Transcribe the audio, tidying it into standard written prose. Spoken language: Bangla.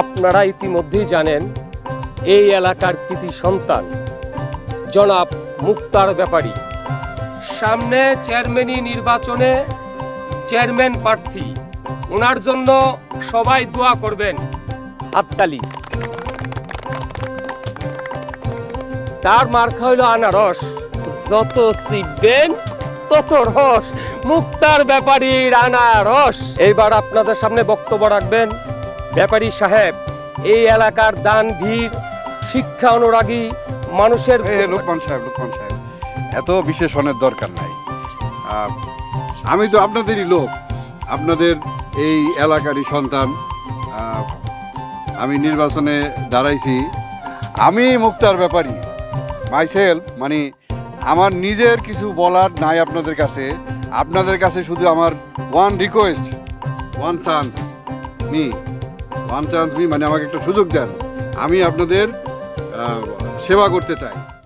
আপনারা ইতিমধ্যেই জানেন এই এলাকার কৃতি সন্তান জনাব মুক্তার ব্যাপারী সামনে চেয়ারম্যানি নির্বাচনে চেয়ারম্যান প্রার্থী। ওনার জন্য সবাই দোয়া করবেন। হাততালি। তার মার্কা হইল আনারস, যত শিখবেন তত রস। মুক্তার ব্যাপারীর আনারস। এইবার আপনাদের সামনে বক্তব্য রাখবেন ব্যাপারী সাহেব। এই এলাকার দান ভিড়, শিক্ষা অনুরাগী মানুষের। লোকমান সাহেব, এত বিশেষণের দরকার নাই। আমি তো আপনাদেরই লোক, আপনাদের এই এলাকারই সন্তান। আমি নির্বাচনে দাঁড়াইছি। আমি মুক্তার ব্যাপারী মাইসেলফ, মানে আমার নিজের কিছু বলার নাই আপনাদের কাছে। আপনাদের কাছে শুধু আমার one request, one chance me, মানে আমাকে একটা সুযোগ দেন। আমি আপনাদের সেবা করতে চাই।